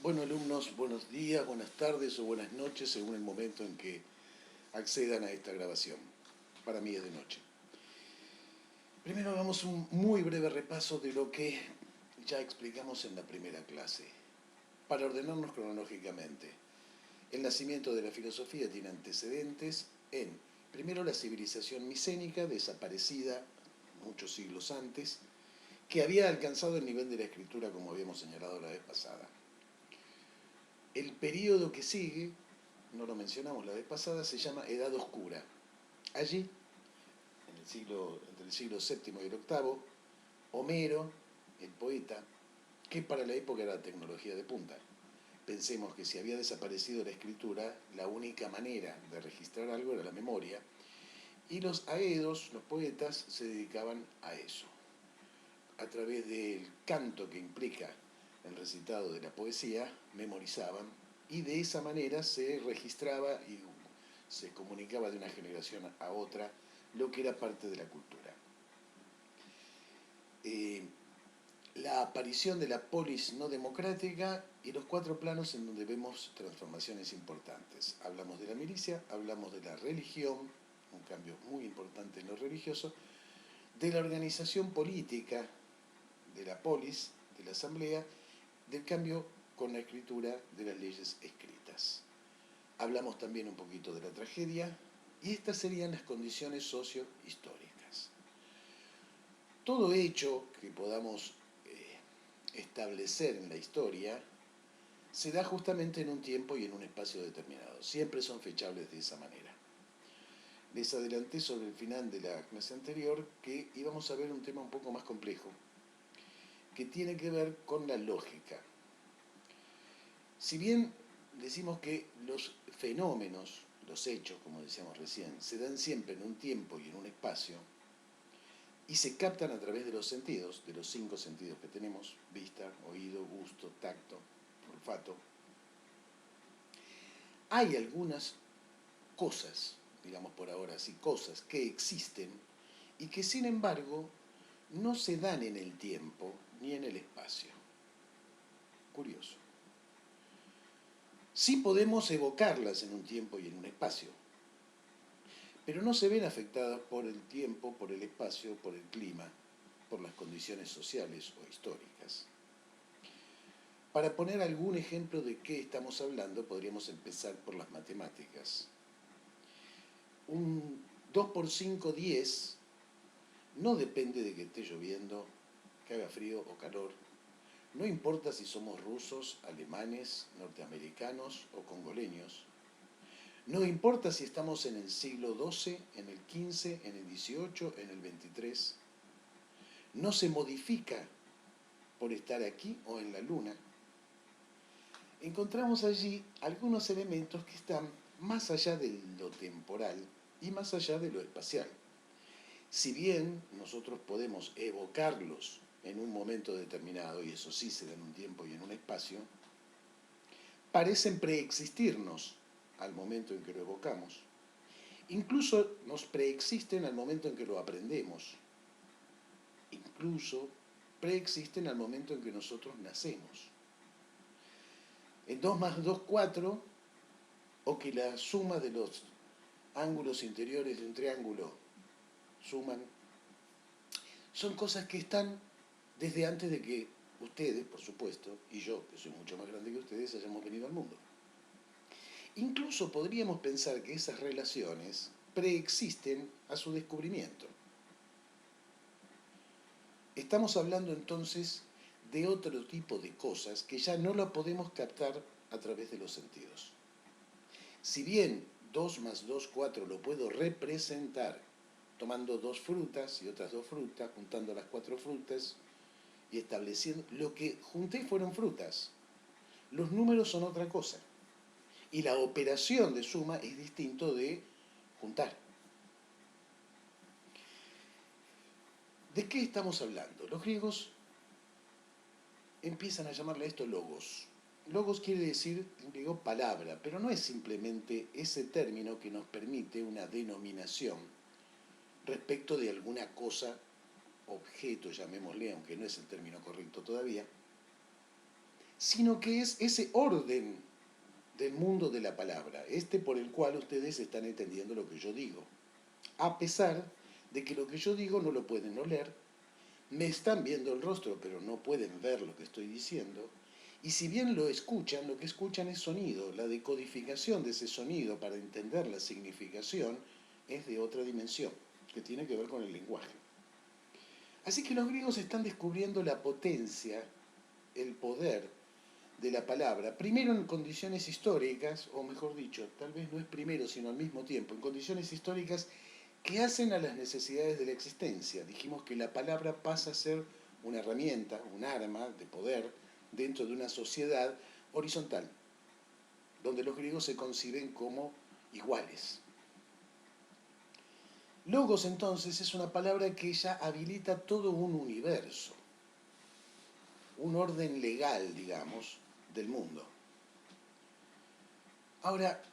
Bueno, alumnos, buenos días, buenas tardes o buenas noches según el momento en que accedan a esta grabación. Para mí es de noche. Primero hagamos un muy breve repaso de lo que ya explicamos en la primera clase, para ordenarnos cronológicamente. El nacimiento de la filosofía tiene antecedentes en, primero, la civilización micénica, desaparecida muchos siglos antes, que había alcanzado el nivel de la escritura como habíamos señalado la vez pasada. El período que sigue, no lo mencionamos la vez pasada, se llama Edad Oscura. Allí, entre el siglo VII y el VIII, Homero, el poeta, que para la época era tecnología de punta. Pensemos que si había desaparecido la escritura, la única manera de registrar algo era la memoria, y los aedos, los poetas, se dedicaban a eso. A través del canto que implica el recitado de la poesía, memorizaban, y de esa manera se registraba y se comunicaba de una generación a otra lo que era parte de la cultura. La aparición de la polis no democrática y los cuatro planos en donde vemos transformaciones importantes. Hablamos de la milicia, hablamos de la religión, un cambio muy importante en lo religioso, de la organización política, de la polis, de la asamblea, del cambio con la escritura de las leyes escritas. Hablamos también un poquito de la tragedia y estas serían las condiciones sociohistóricas. Todo hecho que podamos establecer en la historia se da justamente en un tiempo y en un espacio determinado. Siempre son fechables de esa manera. Les adelanté sobre el final de la clase anterior que íbamos a ver un tema un poco más complejo, que tiene que ver con la lógica. Si bien decimos que los fenómenos, los hechos, como decíamos recién, se dan siempre en un tiempo y en un espacio, y se captan a través de los sentidos, de los 5 sentidos que tenemos, vista, oído, gusto, tacto, olfato, hay algunas cosas, digamos por ahora así, cosas que existen y que sin embargo no se dan en el tiempo ni en el espacio. Curioso. Sí podemos evocarlas en un tiempo y en un espacio, pero no se ven afectadas por el tiempo, por el espacio, por el clima, por las condiciones sociales o históricas. Para poner algún ejemplo de qué estamos hablando, podríamos empezar por las matemáticas. Un 2 por 5, 10, no depende de que esté lloviendo, que haga frío o calor. No importa si somos rusos, alemanes, norteamericanos o congoleños. No importa si estamos en el siglo XII, en el XV, en el XVIII, en el XXIII. No se modifica por estar aquí o en la luna. Encontramos allí algunos elementos que están más allá de lo temporal y más allá de lo espacial. Si bien nosotros podemos evocarlos en un momento determinado, y eso sí se da en un tiempo y en un espacio, parecen preexistirnos al momento en que lo evocamos. Incluso nos preexisten al momento en que lo aprendemos. Incluso preexisten al momento en que nosotros nacemos. En 2 más 2, 4, o que la suma de los ángulos interiores de un triángulo suman, son cosas que están desde antes de que ustedes, por supuesto, y yo, que soy mucho más grande que ustedes, hayamos venido al mundo. Incluso podríamos pensar que esas relaciones preexisten a su descubrimiento. Estamos hablando entonces de otro tipo de cosas que ya no lo podemos captar a través de los sentidos. Si bien 2 más 2, 4 lo puedo representar tomando 2 frutas y otras 2 frutas, juntando las 4 frutas y estableciendo, lo que junté fueron frutas. Los números son otra cosa. Y la operación de suma es distinto de juntar. ¿De qué estamos hablando? Los griegos empiezan a llamarle a esto logos. Logos quiere decir en griego palabra, pero no es simplemente ese término que nos permite una denominación respecto de alguna cosa, objeto, llamémosle, aunque no es el término correcto todavía, sino que es ese orden del mundo de la palabra, por el cual ustedes están entendiendo lo que yo digo. A pesar de que lo que yo digo no lo pueden oler, me están viendo el rostro, pero no pueden ver lo que estoy diciendo. Y si bien lo que escuchan es sonido. La decodificación de ese sonido para entender la significación es de otra dimensión, que tiene que ver con el lenguaje. Así que los griegos están descubriendo la potencia, el poder de la palabra, primero en condiciones históricas, o mejor dicho, tal vez no es primero, sino al mismo tiempo, en condiciones históricas que hacen a las necesidades de la existencia. Dijimos que la palabra pasa a ser una herramienta, un arma de poder dentro de una sociedad horizontal, donde los griegos se conciben como iguales. Logos, entonces, es una palabra que ya habilita todo un universo, un orden legal, digamos, del mundo. Ahora,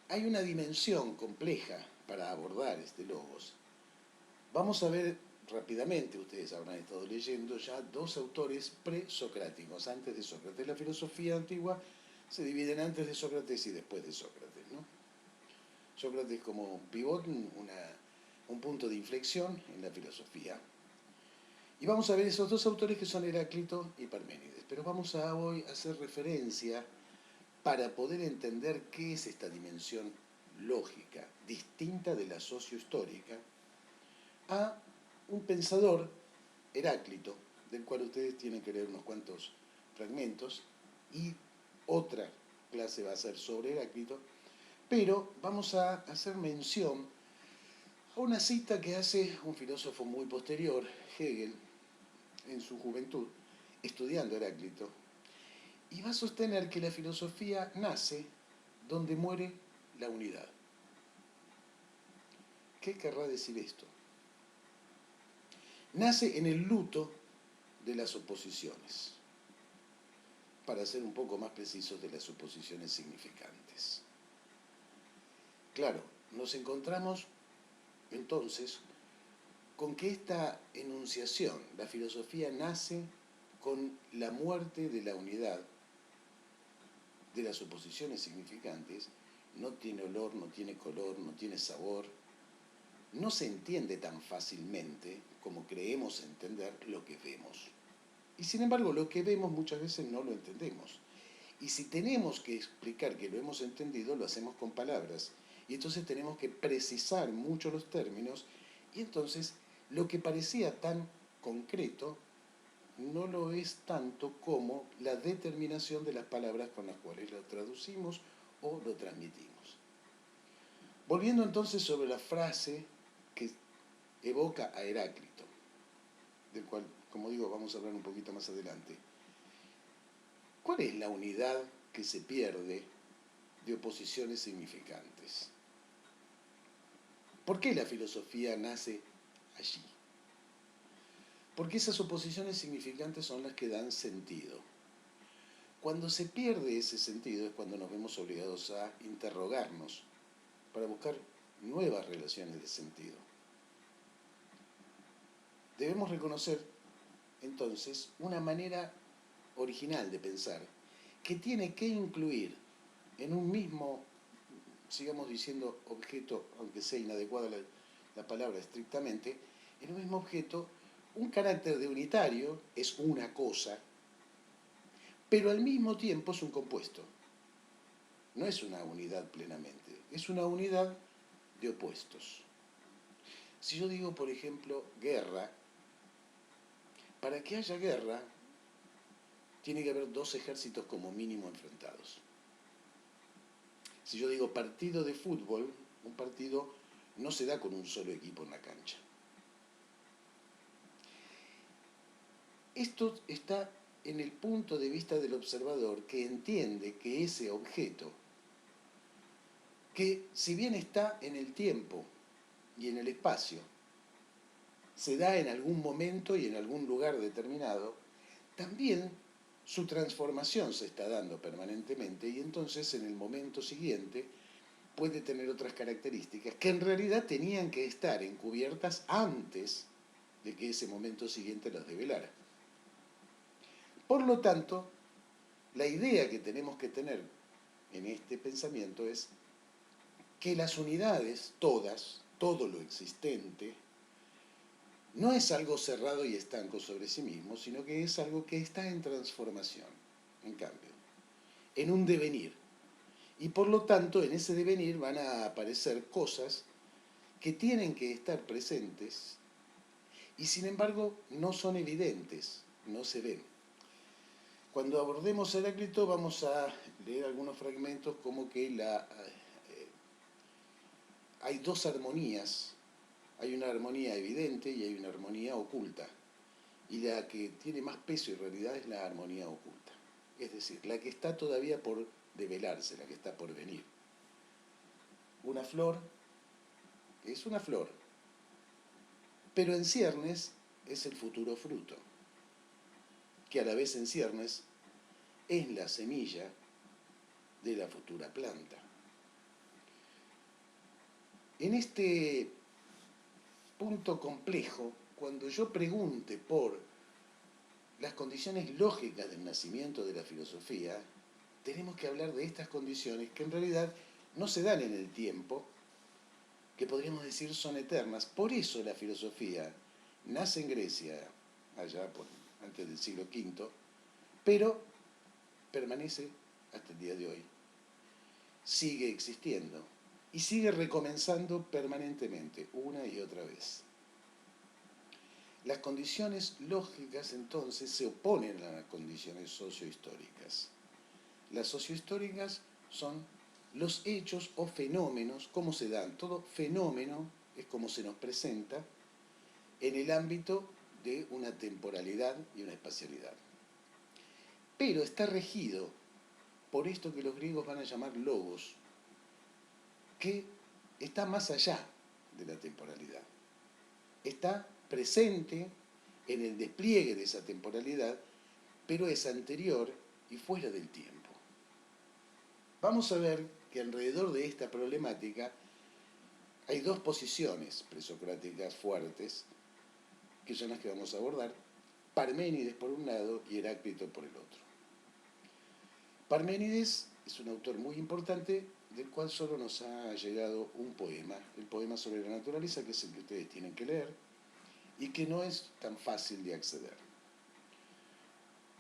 hay una dimensión compleja para abordar este logos. Vamos a ver rápidamente, ustedes habrán estado leyendo ya dos autores presocráticos, antes de Sócrates. La filosofía antigua se divide en antes de Sócrates y después de Sócrates, ¿no? Sócrates como un pivot, un punto de inflexión en la filosofía. Y vamos a ver esos dos autores que son Heráclito y Parménides. Pero vamos a hoy hacer referencia, para poder entender qué es esta dimensión lógica, distinta de la sociohistórica, a un pensador, Heráclito, del cual ustedes tienen que leer unos cuantos fragmentos, y otra clase va a ser sobre Heráclito, pero vamos a hacer mención a una cita que hace un filósofo muy posterior, Hegel, en su juventud, estudiando Heráclito, y va a sostener que la filosofía nace donde muere la unidad. ¿Qué querrá decir esto? Nace en el luto de las oposiciones, para ser un poco más precisos, de las oposiciones significantes. Claro, nos encontramos entonces con que esta enunciación, la filosofía nace con la muerte de la unidad de las oposiciones significantes, no tiene olor, no tiene color, no tiene sabor, no se entiende tan fácilmente como creemos entender lo que vemos. Y sin embargo, lo que vemos muchas veces no lo entendemos. Y si tenemos que explicar que lo hemos entendido, lo hacemos con palabras. Y entonces tenemos que precisar mucho los términos. Y entonces lo que parecía tan concreto no lo es tanto como la determinación de las palabras con las cuales lo traducimos o lo transmitimos. Volviendo entonces sobre la frase que evoca a Heráclito, del cual, como digo, vamos a hablar un poquito más adelante. ¿Cuál es la unidad que se pierde de oposiciones significantes? ¿Por qué la filosofía nace allí? Porque esas oposiciones significantes son las que dan sentido. Cuando se pierde ese sentido es cuando nos vemos obligados a interrogarnos para buscar nuevas relaciones de sentido. Debemos reconocer, entonces, una manera original de pensar que tiene que incluir en un mismo, sigamos diciendo objeto, aunque sea inadecuada la palabra estrictamente, en un mismo objeto, un carácter de unitario, es una cosa, pero al mismo tiempo es un compuesto. No es una unidad plenamente, es una unidad de opuestos. Si yo digo, por ejemplo, guerra, para que haya guerra, tiene que haber dos ejércitos como mínimo enfrentados. Si yo digo partido de fútbol, un partido no se da con un solo equipo en la cancha. Esto está en el punto de vista del observador, que entiende que ese objeto, que si bien está en el tiempo y en el espacio, se da en algún momento y en algún lugar determinado, también su transformación se está dando permanentemente y entonces en el momento siguiente puede tener otras características que en realidad tenían que estar encubiertas antes de que ese momento siguiente las develara. Por lo tanto, la idea que tenemos que tener en este pensamiento es que las unidades, todas, todo lo existente, no es algo cerrado y estanco sobre sí mismo, sino que es algo que está en transformación, en cambio, en un devenir. Y por lo tanto, en ese devenir van a aparecer cosas que tienen que estar presentes y sin embargo no son evidentes, no se ven. Cuando abordemos Heráclito vamos a leer algunos fragmentos como que hay dos armonías. Hay una armonía evidente y hay una armonía oculta. Y la que tiene más peso y realidad es la armonía oculta. Es decir, la que está todavía por develarse, la que está por venir. Una flor es una flor, pero en ciernes es el futuro fruto, que a la vez en ciernes es la semilla de la futura planta. En este punto complejo, cuando yo pregunte por las condiciones lógicas del nacimiento de la filosofía, tenemos que hablar de estas condiciones que en realidad no se dan en el tiempo, que podríamos decir son eternas. Por eso la filosofía nace en Grecia, antes del siglo V, pero permanece hasta el día de hoy. Sigue existiendo y sigue recomenzando permanentemente, una y otra vez. Las condiciones lógicas entonces se oponen a las condiciones sociohistóricas. Las sociohistóricas son los hechos o fenómenos, cómo se dan. Todo fenómeno es como se nos presenta en el ámbito de una temporalidad y una espacialidad. Pero está regido por esto que los griegos van a llamar logos, que está más allá de la temporalidad. Está presente en el despliegue de esa temporalidad, pero es anterior y fuera del tiempo. Vamos a ver que alrededor de esta problemática hay dos posiciones presocráticas fuertes, que son las que vamos a abordar: Parménides por un lado y Heráclito por el otro. Parménides es un autor muy importante, del cual solo nos ha llegado un poema, el poema sobre la naturaleza, que es el que ustedes tienen que leer, y que no es tan fácil de acceder.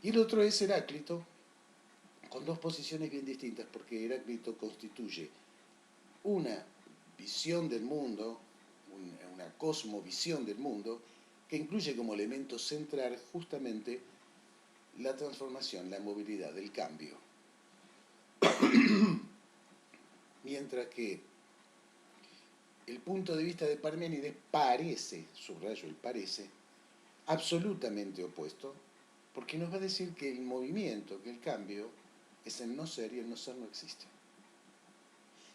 Y el otro es Heráclito, con dos posiciones bien distintas, porque Heráclito constituye una visión del mundo, una cosmovisión del mundo, que incluye como elemento central justamente la transformación, la movilidad, el cambio. Mientras que el punto de vista de Parménides parece, subrayo el parece, absolutamente opuesto, porque nos va a decir que el movimiento, que el cambio, es el no ser y el no ser no existe.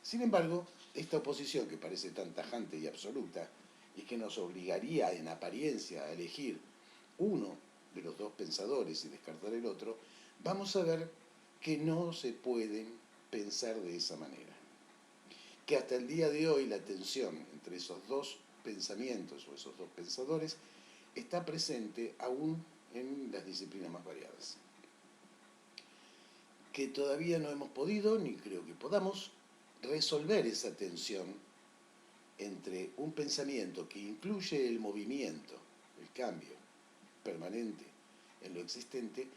Sin embargo, esta oposición que parece tan tajante y absoluta y que nos obligaría en apariencia a elegir uno de los dos pensadores y descartar el otro, vamos a ver que no se pueden pensar de esa manera. Que hasta el día de hoy la tensión entre esos dos pensamientos o esos dos pensadores está presente aún en las disciplinas más variadas. Que todavía no hemos podido, ni creo que podamos, resolver esa tensión entre un pensamiento que incluye el movimiento, el cambio permanente en lo existente,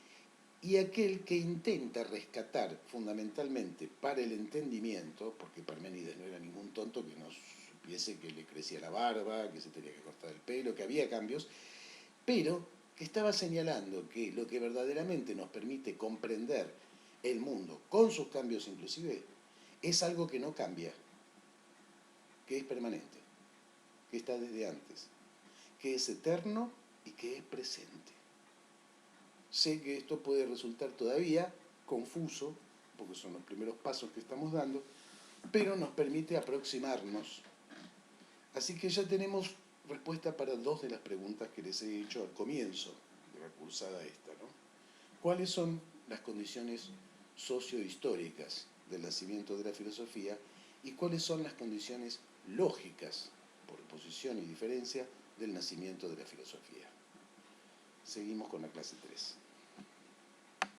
y aquel que intenta rescatar fundamentalmente para el entendimiento, porque Parménides no era ningún tonto que no supiese que le crecía la barba, que se tenía que cortar el pelo, que había cambios, pero que estaba señalando que lo que verdaderamente nos permite comprender el mundo, con sus cambios inclusive, es algo que no cambia, que es permanente, que está desde antes, que es eterno y que es presente. Sé que esto puede resultar todavía confuso, porque son los primeros pasos que estamos dando, pero nos permite aproximarnos. Así que ya tenemos respuesta para dos de las preguntas que les he hecho al comienzo de la cursada esta, ¿no? ¿Cuáles son las condiciones sociohistóricas del nacimiento de la filosofía y cuáles son las condiciones lógicas, por oposición y diferencia, del nacimiento de la filosofía? Seguimos con la clase 3.